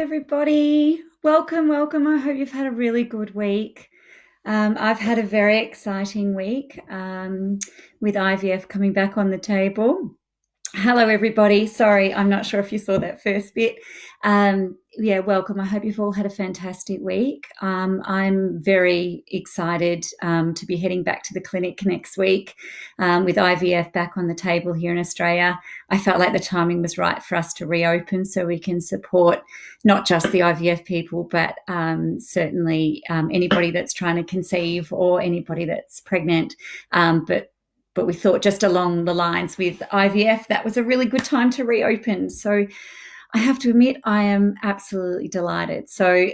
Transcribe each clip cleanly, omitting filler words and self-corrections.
Everybody. Welcome. I hope you've had a really good week. I've had a very exciting week with IVF coming back on the table. Hello, everybody. Sorry, I'm not sure if you saw that first bit. Welcome. I hope you've all had a fantastic week. I'm very excited to be heading back to the clinic next week with IVF back on the table here in Australia. I felt like the timing was right for us to reopen so we can support not just the IVF people, but certainly anybody that's trying to conceive or anybody that's pregnant. But we thought just along the lines with IVF, that was a really good time to reopen. So I have to admit, I am absolutely delighted. So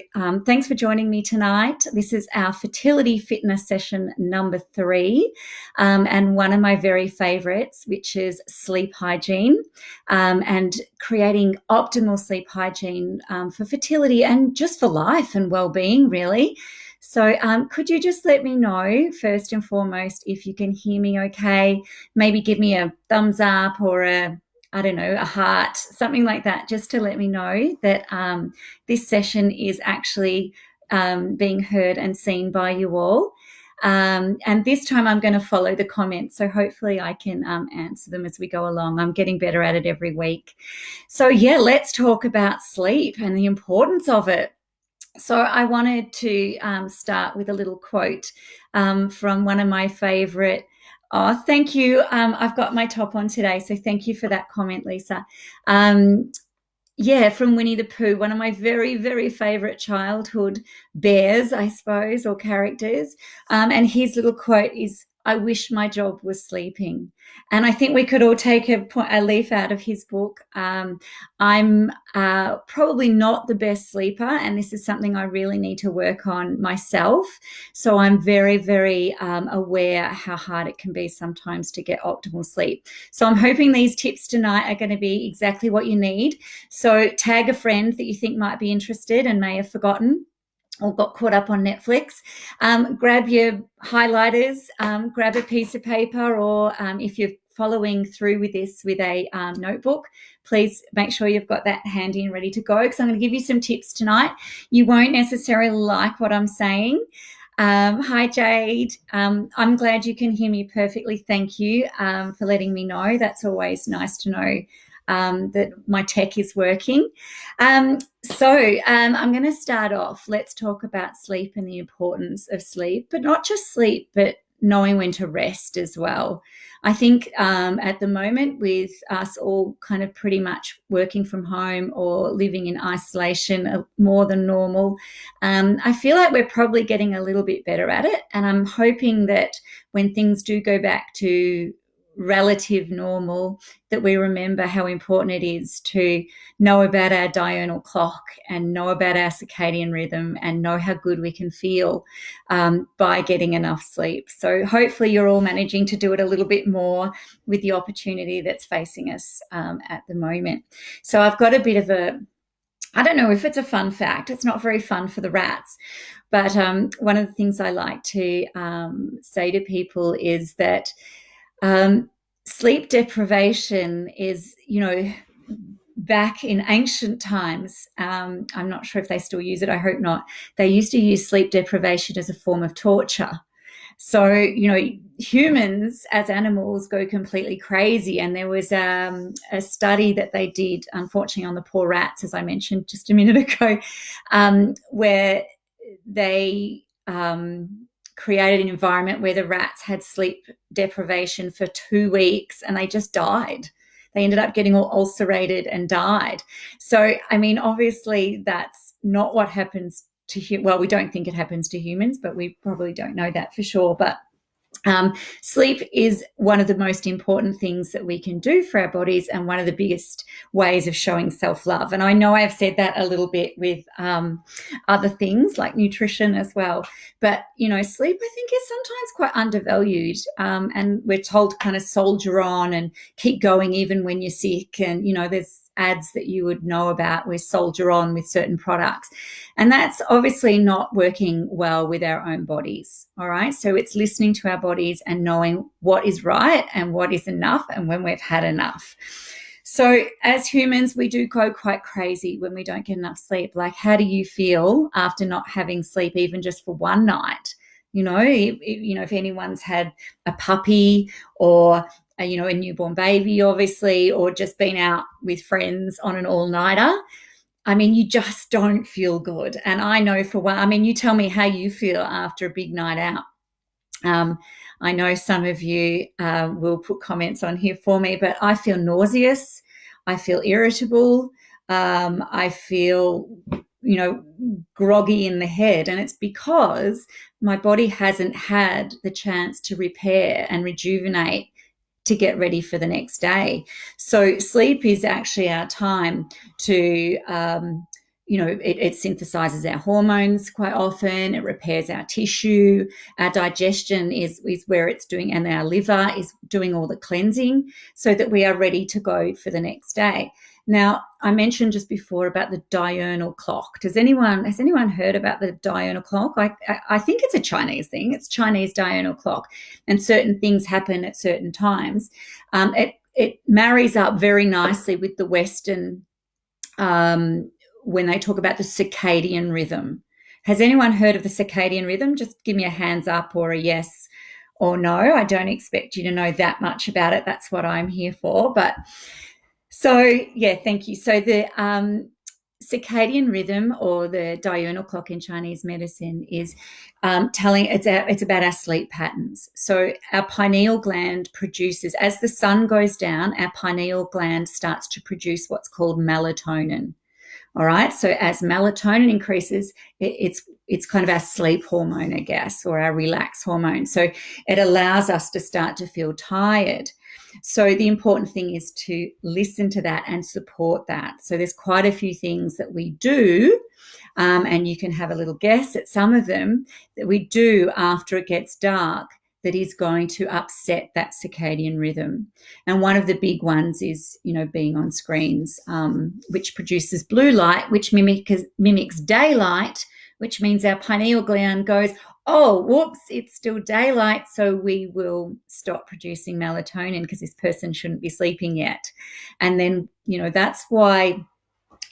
thanks for joining me tonight. This is our fertility fitness session number 3, and one of my very favorites, which is sleep hygiene and creating optimal sleep hygiene for fertility and just for life and well-being, really. So could you just let me know, first and foremost, if you can hear me okay? Maybe give me a thumbs up or a heart, something like that, just to let me know that this session is actually being heard and seen by you all. And this time I'm going to follow the comments, so hopefully I can answer them as we go along. I'm getting better at it every week. So let's talk about sleep and the importance of it. So I wanted to start with a little quote from one of my favorite. Oh, thank you. I've got my top on today, so thank you for that comment, Lisa. From Winnie the Pooh, one of my very, very favorite childhood bears, I suppose, or characters. And his little quote is, "I wish my job was sleeping." And I think we could all take a leaf out of his book. I'm probably not the best sleeper, and this is something I really need to work on myself. So I'm very, very aware how hard it can be sometimes to get optimal sleep. So I'm hoping these tips tonight are going to be exactly what you need. So tag a friend that you think might be interested and may have forgotten or got caught up on Netflix. Grab your highlighters, grab a piece of paper, or if you're following through with this with a notebook, please make sure you've got that handy and ready to go, because I'm going to give you some tips tonight. You won't necessarily like what I'm saying. Hi, Jade. I'm glad you can hear me perfectly. Thank you for letting me know. That's always nice to know that my tech is working. I'm going to start off. Let's talk about sleep and the importance of sleep, but not just sleep, but knowing when to rest as well. I think at the moment, with us all kind of pretty much working from home or living in isolation more than normal, I feel like we're probably getting a little bit better at it. And I'm hoping that when things do go back to relative normal, that we remember how important it is to know about our diurnal clock and know about our circadian rhythm and know how good we can feel by getting enough sleep. So hopefully you're all managing to do it a little bit more with the opportunity that's facing us at the moment. So I've got a bit of I don't know if it's a fun fact. It's not very fun for the rats. But one of the things I like to say to people is that sleep deprivation is, back in ancient times, I'm not sure if they still use it, I hope not, they used to use sleep deprivation as a form of torture. So, humans as animals go completely crazy. And there was a study that they did, unfortunately, on the poor rats, as I mentioned just a minute ago, where they created an environment where the rats had sleep deprivation for 2 weeks and they just died. They ended up getting all ulcerated and died. So, obviously that's not what happens to well, we don't think it happens to humans, but we probably don't know that for sure. But sleep is one of the most important things that we can do for our bodies and one of the biggest ways of showing self-love. And I know I've said that a little bit with other things like nutrition as well. But, sleep, I think, is sometimes quite undervalued. And we're told to kind of soldier on and keep going even when you're sick. And, there's ads that you would know about where soldier on with certain products. And that's obviously not working well with our own bodies. All right. So it's listening to our bodies and knowing what is right and what is enough and when we've had enough. So as humans, we do go quite crazy when we don't get enough sleep. Like, how do you feel after not having sleep, even just for one night? If anyone's had a puppy or a newborn baby, obviously, or just been out with friends on an all-nighter, I mean, you just don't feel good. And I know for one, I mean, you tell me how you feel after a big night out. I know some of you will put comments on here for me, but I feel nauseous. I feel irritable. I feel, groggy in the head. And it's because my body hasn't had the chance to repair and rejuvenate to get ready for the next day. So sleep is actually our time to it synthesizes our hormones quite often. It repairs our tissue. Our digestion is where it's doing, and our liver is doing all the cleansing so that we are ready to go for the next day. Now, I mentioned just before about the diurnal clock. Has anyone heard about the diurnal clock? I think it's a Chinese thing. It's Chinese diurnal clock, and certain things happen at certain times. It marries up very nicely with the Western when they talk about the circadian rhythm. Has anyone heard of the circadian rhythm? Just give me a hands up or a yes or no. I don't expect you to know that much about it. That's what I'm here for. But so, yeah, thank you. So the circadian rhythm, or the diurnal clock in Chinese medicine, is it's about our sleep patterns. So our pineal gland produces, as the sun goes down, our pineal gland starts to produce what's called melatonin. All right. So as melatonin increases, it's kind of our sleep hormone, I guess, or our relax hormone. So it allows us to start to feel tired. So the important thing is to listen to that and support that. So there's quite a few things that we do, and you can have a little guess at some of them that we do after it gets dark that is going to upset that circadian rhythm. And one of the big ones is, being on screens, which produces blue light, which mimics daylight, which means our pineal gland goes, oh, whoops, it's still daylight, so we will stop producing melatonin because this person shouldn't be sleeping yet. And then, that's why,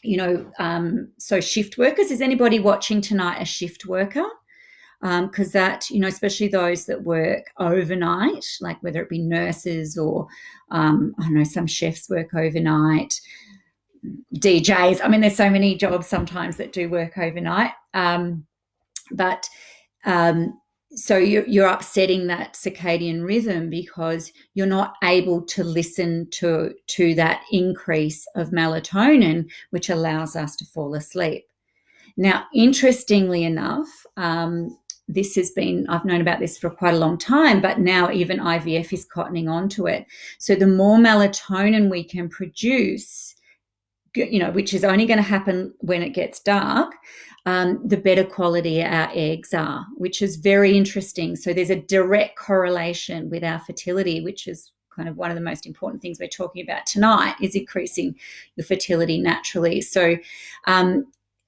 so shift workers, is anybody watching tonight a shift worker? Because that, especially those that work overnight, like whether it be nurses or, I don't know, some chefs work overnight, DJs. I mean, there's so many jobs sometimes that do work overnight. So you're upsetting that circadian rhythm because you're not able to listen to that increase of melatonin, which allows us to fall asleep. Now, interestingly enough, I've known about this for quite a long time, but now even IVF is cottoning onto it. So the more melatonin we can produce, which is only going to happen when it gets dark, the better quality our eggs are, which is very interesting. So there's a direct correlation with our fertility, which is kind of one of the most important things we're talking about tonight, is increasing your fertility naturally. So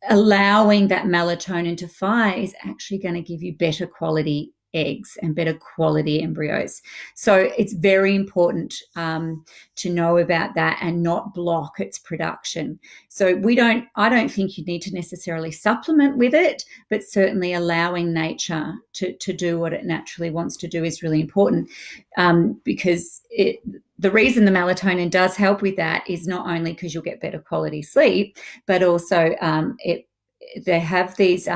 allowing that melatonin to fire is actually going to give you better quality eggs and better quality embryos. So it's very important to know about that and not block its production. So I don't think you need to necessarily supplement with it, but certainly allowing nature to do what it naturally wants to do is really important, because the reason the melatonin does help with that is not only because you'll get better quality sleep, but also they have these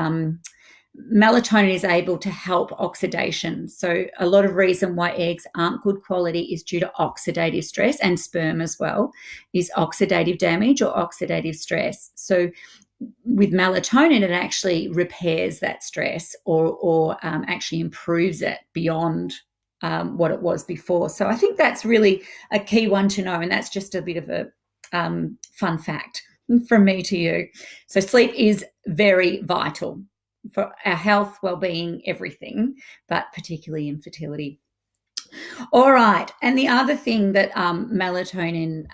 melatonin is able to help oxidation. So a lot of reason why eggs aren't good quality is due to oxidative stress, and sperm as well is oxidative damage or oxidative stress. So with melatonin, it actually repairs that stress or actually improves it beyond what it was before. So I think that's really a key one to know, and that's just a bit of a fun fact from me to you. So sleep is very vital for our health, well-being, everything, but particularly in fertility. All right. And the other thing that melatonin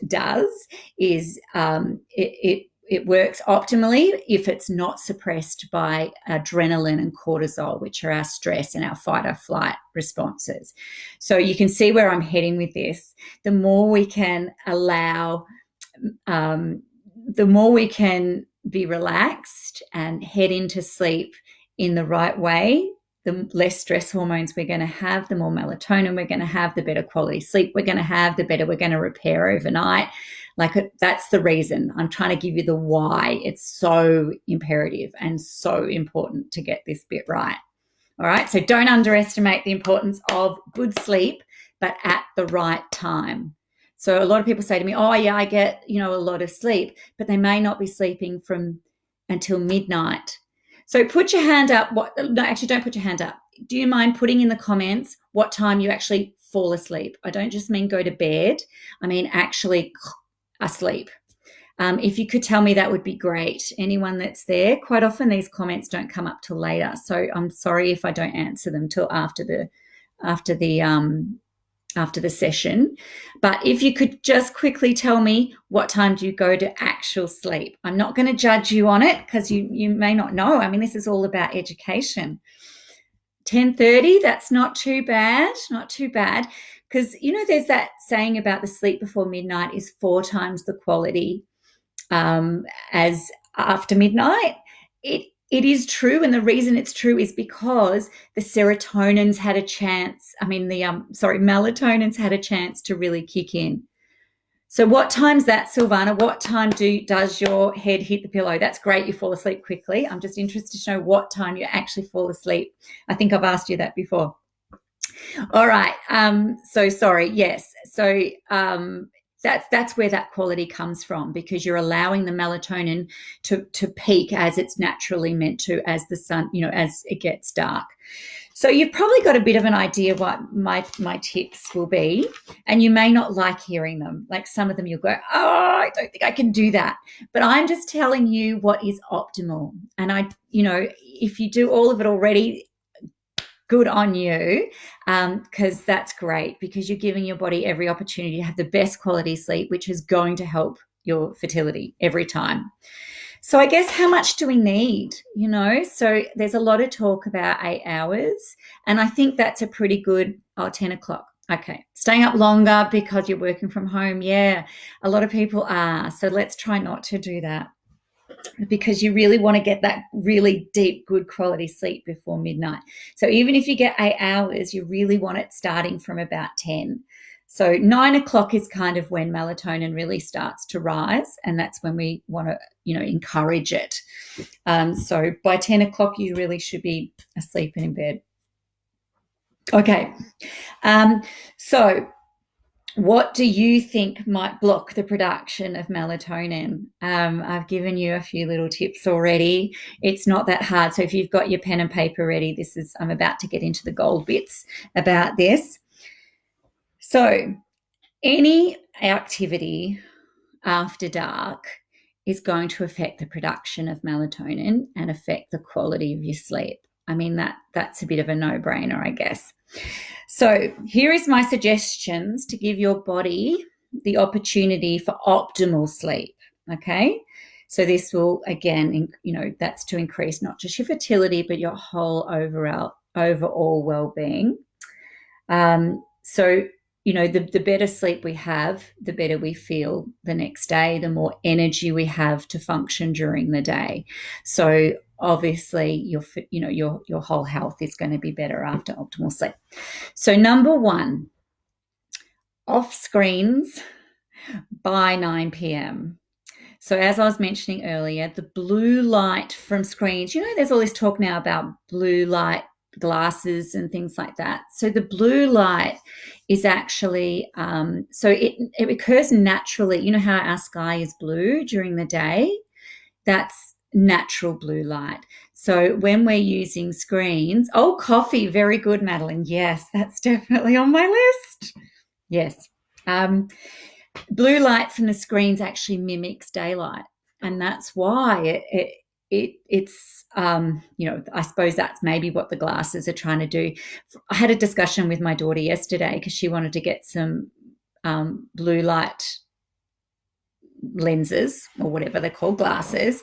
does is it it works optimally if it's not suppressed by adrenaline and cortisol, which are our stress and our fight or flight responses. So you can see where I'm heading with this. The more we can allow, the more we can be relaxed and head into sleep in the right way, the less stress hormones we're going to have, the more melatonin we're going to have, the better quality sleep we're going to have, the better we're going to repair overnight. Like, that's the reason I'm trying to give you the why. It's so imperative and so important to get this bit right. All right. So don't underestimate the importance of good sleep, but at the right time. So a lot of people say to me, oh yeah, I get, a lot of sleep, but they may not be sleeping until midnight. So put your hand up. No, actually don't put your hand up. Do you mind putting in the comments what time you actually fall asleep? I don't just mean go to bed. I mean actually asleep. If you could tell me, that would be great. Anyone that's there, quite often these comments don't come up till later. So I'm sorry if I don't answer them till after the session. But if you could just quickly tell me what time do you go to actual sleep. I'm not going to judge you on it because you may not know. I mean, this is all about education. 10:30, that's not too bad, because there's that saying about the sleep before midnight is 4 times the quality as after midnight. It is true, and the reason it's true is because the melatonin's had a chance to really kick in. So what time's that, Silvana? What time does your head hit the pillow? That's great, you fall asleep quickly. I'm just interested to know what time you actually fall asleep. I think I've asked you that before. All right. So sorry. Yes. So that's where that quality comes from, because you're allowing the melatonin to peak as it's naturally meant to, as the sun, as it gets dark. So you've probably got a bit of an idea what my tips will be, and you may not like hearing them. Like some of them you'll go, oh, I don't think I can do that. But I'm just telling you what is optimal. And if you do all of it already, good on you, because that's great, because you're giving your body every opportunity to have the best quality sleep, which is going to help your fertility every time. So I guess how much do we need, So there's a lot of talk about 8 hours, and I think that's a pretty good, 10 o'clock. Okay, staying up longer because you're working from home. Yeah, a lot of people are. So let's try not to do that, because you really want to get that really deep, good quality sleep before midnight. So even if you get 8 hours, you really want it starting from about 10. So 9 o'clock is kind of when melatonin really starts to rise, and that's when we want to, encourage it. So by 10 o'clock, you really should be asleep and in bed. Okay. So what do you think might block the production of melatonin? I've given you a few little tips already. It's not that hard. So if you've got your pen and paper ready, I'm about to get into the gold bits about this. So any activity after dark is going to affect the production of melatonin and affect the quality of your sleep. I mean, that's a bit of a no-brainer, I guess. So here is my suggestions to give your body the opportunity for optimal sleep, okay? So this will, again, that's to increase not just your fertility, but your whole overall well-being. So, the better sleep we have, the better we feel the next day, the more energy we have to function during the day. So obviously your whole health is going to be better after optimal sleep. So number 1, off screens by 9 p.m. So as I was mentioning earlier, the blue light from screens, there's all this talk now about blue light glasses and things like that. So the blue light is actually, so it occurs naturally. You know how our sky is blue during the day? That's natural blue light. So when we're using screens, coffee, very good, Madeline. Yes, that's definitely on my list. Yes. Blue light from the screens actually mimics daylight, and that's why it's I suppose that's maybe what the glasses are trying to do. I had a discussion with my daughter yesterday because she wanted to get some blue light lenses or whatever they're called, glasses.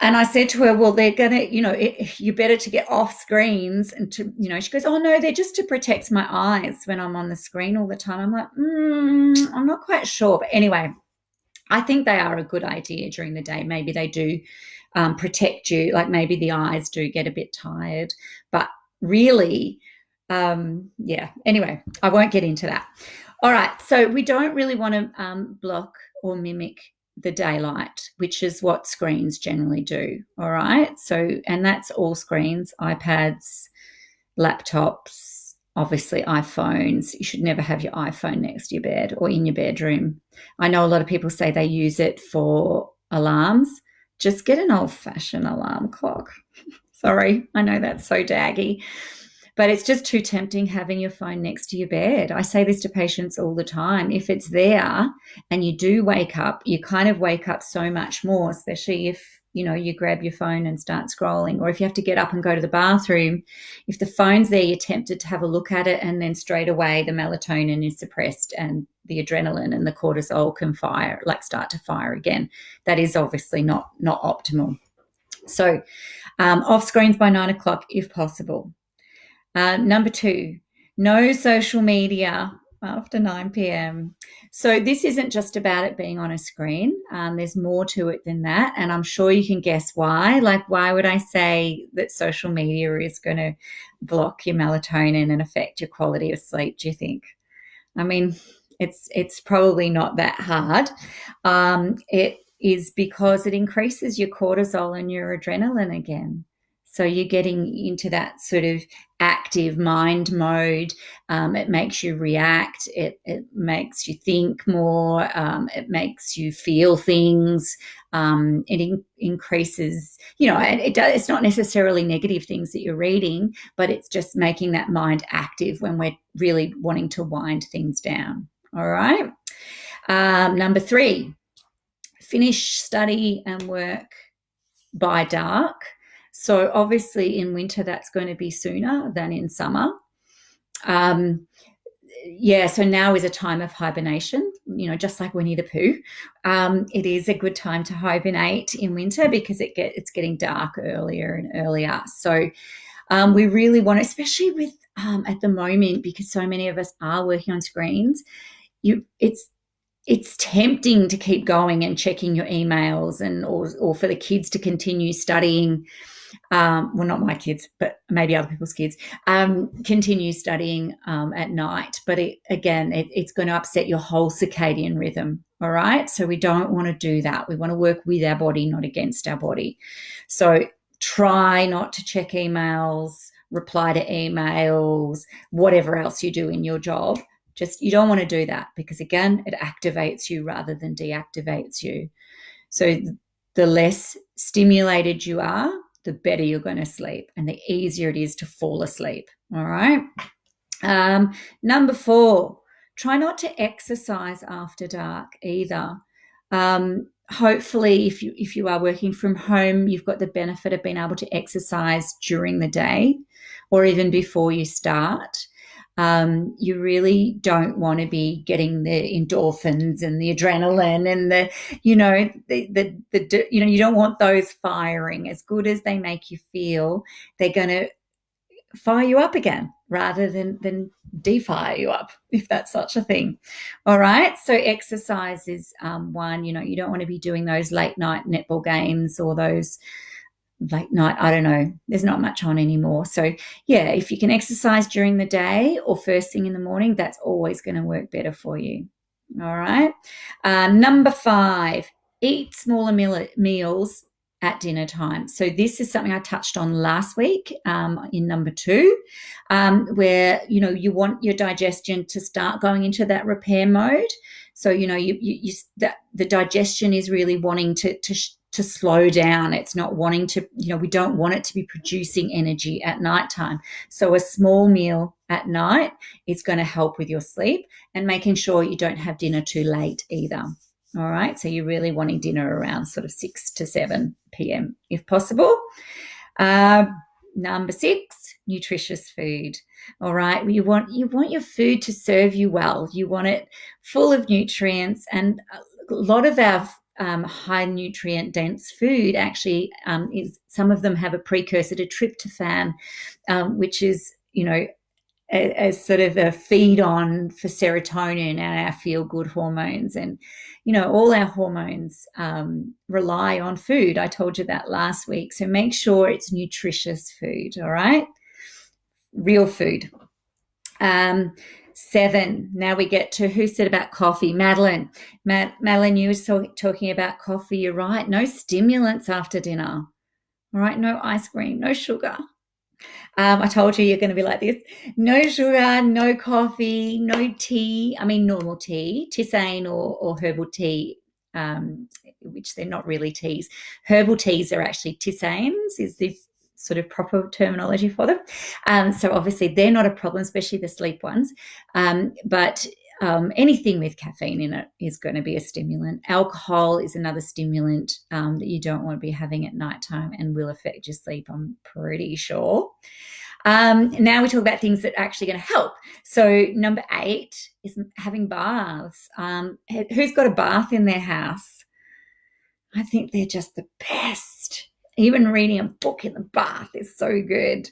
And I said to her, well, they're going to, you better to get off screens. And to, she goes, oh, no, they're just to protect my eyes when I'm on the screen all the time. I'm like, I'm not quite sure. But anyway, I think they are a good idea during the day. Maybe they do protect you. Like maybe the eyes do get a bit tired. But really, anyway, I won't get into that. All right. So we don't really want to block or mimic the daylight, which is what screens generally do. All right. So, and that's all screens, iPads, laptops, obviously iPhones. You should never have your iPhone next to your bed or in your bedroom. I know a lot of people say they use it for alarms. Just get an old-fashioned alarm clock. Sorry, I know that's so daggy. But it's just too tempting having your phone next to your bed. I say this to patients all the time. If it's there and you do wake up, you kind of wake up so much more, especially if, you grab your phone and start scrolling, or if you have to get up and go to the bathroom. If the phone's there, you're tempted to have a look at it, and then straight away the melatonin is suppressed and the adrenaline and the cortisol can start to fire again. That is obviously not optimal. So off screens by 9 o'clock if possible. Number 2, no social media after 9 p.m. So this isn't just about it being on a screen. There's more to it than that. And I'm sure you can guess why. Like, why would I say that social media is going to block your melatonin and affect your quality of sleep, do you think? I mean, it's probably not that hard. It is because it increases your cortisol and your adrenaline again. So you're getting into that sort of active mind mode. It makes you react. It makes you think more. It makes you feel things. It increases, it's not necessarily negative things that you're reading, but it's just making that mind active when we're really wanting to wind things down. All right. Number 3, finish study and work by dark. So obviously in winter that's going to be sooner than in summer. So now is a time of hibernation, just like Winnie the Pooh. It is a good time to hibernate in winter because it's getting dark earlier and earlier. So we really want, especially with at the moment, because so many of us are working on screens, it's tempting to keep going and checking your emails or for the kids to continue studying. Well, not my kids, but maybe other people's kids, continue studying at night. But it's going to upset your whole circadian rhythm, all right? So we don't want to do that. We want to work with our body, not against our body. So try not to check emails, reply to emails, whatever else you do in your job. Just you don't want to do that because, again, it activates you rather than deactivates you. So the less stimulated you are, the better you're going to sleep and the easier it is to fall asleep. All right. Number 4, try not to exercise after dark either. Hopefully, if you are working from home, you've got the benefit of being able to exercise during the day or even before you start. You really don't want to be getting the endorphins and the adrenaline and you don't want those firing. As good as they make you feel, they're going to fire you up again rather than defire you up, if that's such a thing. All right. So exercise is one. You don't want to be doing those late night netball games or those late night, I don't know, there's not much on anymore. So if you can exercise during the day or first thing in the morning, that's always going to work better for you. All right. Number 5, eat smaller meals at dinner time. So this is something I touched on last week in number 2, where you want your digestion to start going into that repair mode. So the digestion is really wanting to slow down. It's not wanting to, we don't want it to be producing energy at nighttime. So a small meal at night is going to help with your sleep and making sure you don't have dinner too late either. All right. So you're really wanting dinner around sort of 6 to 7 p.m. if possible. Number 6, nutritious food. All right. You want your food to serve you well. You want it full of nutrients and lot of our high nutrient dense food actually is, some of them have a precursor to tryptophan, which is, as sort of a feed on for serotonin and our feel good hormones. And, all our hormones rely on food. I told you that last week. So make sure it's nutritious food, all right? Real food. 7. Now we get to who said about coffee. Madeline. Madeline, you were talking about coffee. You're right. No stimulants after dinner. All right. No ice cream. No sugar. I told you you're going to be like this. No sugar, no coffee, no tea. I mean, normal tea, tisane or herbal tea, which they're not really teas. Herbal teas are actually tisanes, is the sort of proper terminology for them. So obviously they're not a problem, especially the sleep ones. But anything with caffeine in it is going to be a stimulant. Alcohol is another stimulant that you don't want to be having at nighttime and will affect your sleep, I'm pretty sure. Now we talk about things that are actually going to help. So number 8 is having baths. Who's got a bath in their house? I think they're just the best. Even reading a book in the bath is so good.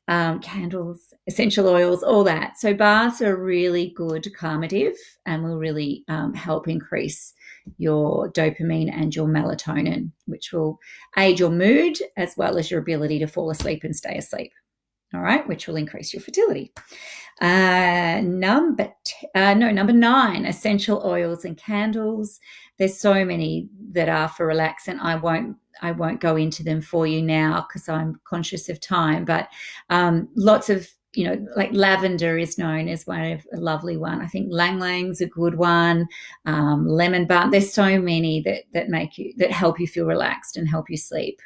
Candles, essential oils, all that. So baths are really good calmative and will really help increase your dopamine and your melatonin, which will aid your mood as well as your ability to fall asleep and stay asleep. All right, which will increase your fertility. Number 9, essential oils and candles. There's so many that are for relaxant. I won't go into them for you now because I'm conscious of time, but lots of, like lavender is known as a lovely one. I think Lang Lang's a good one. Lemon balm. There's so many that help you feel relaxed and help you sleep.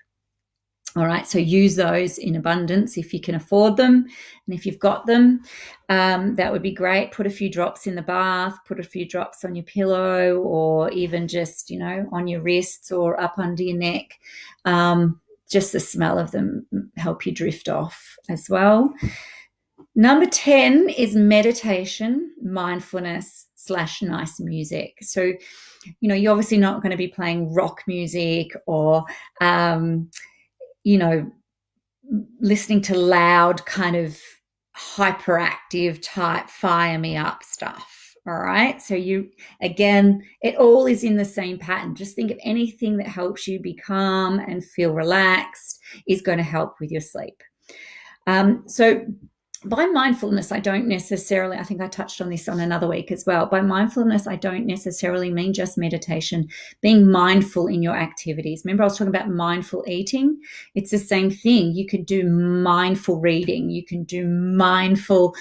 All right, so use those in abundance if you can afford them. And if you've got them, that would be great. Put a few drops in the bath, put a few drops on your pillow, or even just, on your wrists or up under your neck. Just the smell of them help you drift off as well. Number 10 is meditation, mindfulness / nice music. So, you're obviously not going to be playing rock music or listening to loud kind of hyperactive type fire me up stuff. All right. So it all is in the same pattern. Just think of anything that helps you be calm and feel relaxed is going to help with your sleep. So by mindfulness, I think I touched on this on another week as well. By mindfulness, I don't necessarily mean just meditation, being mindful in your activities. Remember, I was talking about mindful eating. It's the same thing. You could do mindful reading. You can do mindful,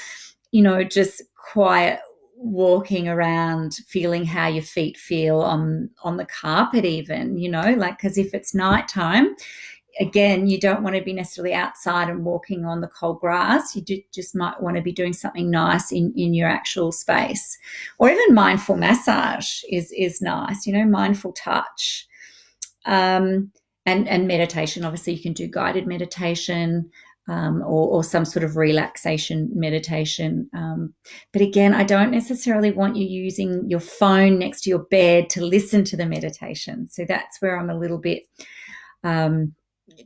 just quiet walking around, feeling how your feet feel on the carpet even, because if it's nighttime, again, you don't want to be necessarily outside and walking on the cold grass. You just might want to be doing something nice in your actual space. Or even mindful massage is nice, mindful touch. And meditation, obviously you can do guided meditation or some sort of relaxation meditation. But again, I don't necessarily want you using your phone next to your bed to listen to the meditation. So that's where I'm a little bit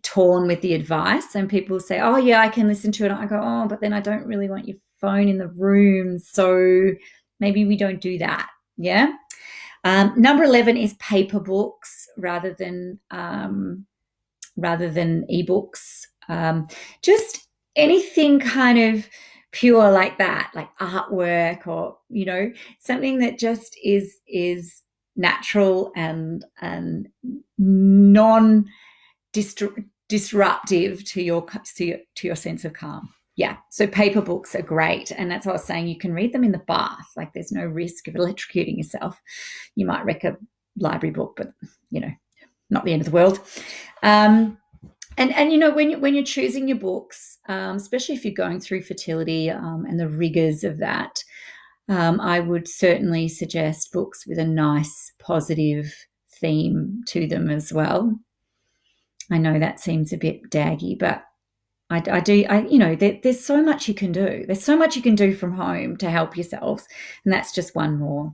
torn with the advice. And people say, oh yeah, I can listen to it. I go, oh, but then I don't really want your phone in the room, so maybe we don't do that. Yeah. Number 11 is paper books rather than ebooks. Just anything kind of pure like that, like artwork or something that just is natural and non disruptive to your sense of calm. Yeah, so paper books are great, and that's what I was saying. You can read them in the bath. Like, there's no risk of electrocuting yourself. You might wreck a library book, but not the end of the world. And when you're choosing your books, especially if you're going through fertility and the rigors of that, I would certainly suggest books with a nice positive theme to them as well. I know that seems a bit daggy, but there's so much you can do. There's so much you can do from home to help yourselves, and that's just one more.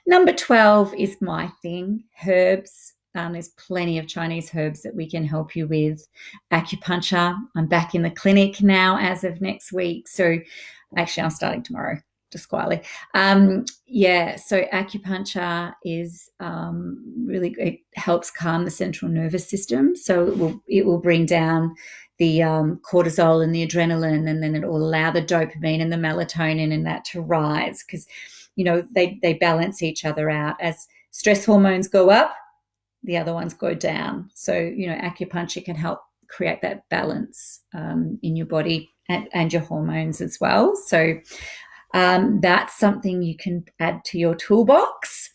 Number 12 is my thing, herbs. There's plenty of Chinese herbs that we can help you with. Acupuncture. I'm back in the clinic now as of next week. So actually, I'm starting tomorrow, just quietly. So acupuncture is really, it helps calm the central nervous system. So it will bring down the cortisol and the adrenaline, and then it will allow the dopamine and the melatonin and that to rise, because, they balance each other out. As stress hormones go up, the other ones go down. So, acupuncture can help create that balance in your body and your hormones as well. So that's something you can add to your toolbox.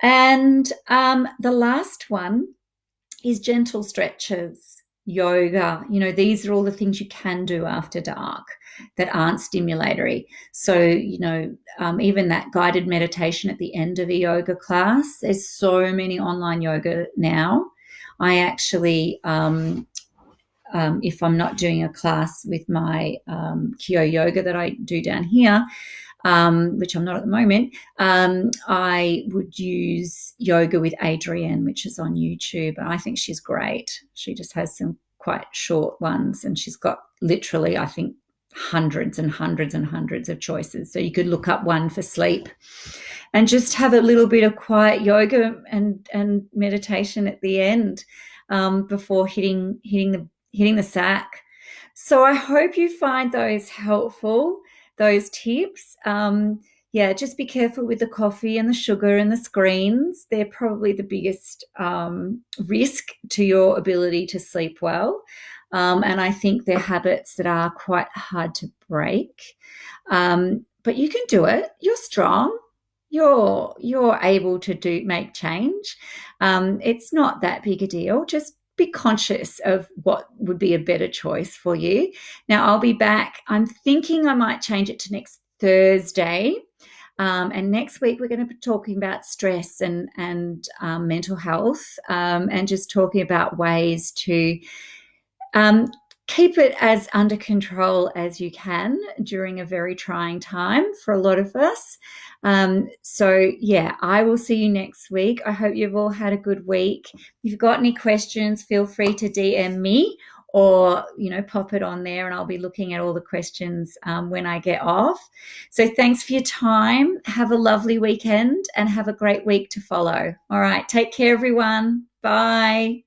And the last one is gentle stretches, yoga. These are all the things you can do after dark that aren't stimulatory. So, even that guided meditation at the end of a yoga class, there's so many online yoga now. I actually, if I'm not doing a class with my Kyo yoga that I do down here, which I'm not at the moment, I would use yoga with Adrienne, which is on YouTube. And I think she's great. She just has some quite short ones, and she's got literally, I think, hundreds and hundreds and hundreds of choices. So you could look up one for sleep and just have a little bit of quiet yoga and meditation at the end before hitting the sack. So I hope you find those helpful, those tips. Just be careful with the coffee and the sugar and the screens. They're probably the biggest risk to your ability to sleep well. And I think they're habits that are quite hard to break. But you can do it. You're strong. You're able to make change. It's not that big a deal. Just be conscious of what would be a better choice for you. Now, I'll be back. I'm thinking I might change it to next Thursday. And next week, we're going to be talking about stress and mental health, and just talking about ways to keep it as under control as you can during a very trying time for a lot of us. I will see you next week. I hope you've all had a good week. If you've got any questions, feel free to DM me or, pop it on there, and I'll be looking at all the questions when I get off. So thanks for your time. Have a lovely weekend and have a great week to follow. All right. Take care, everyone. Bye.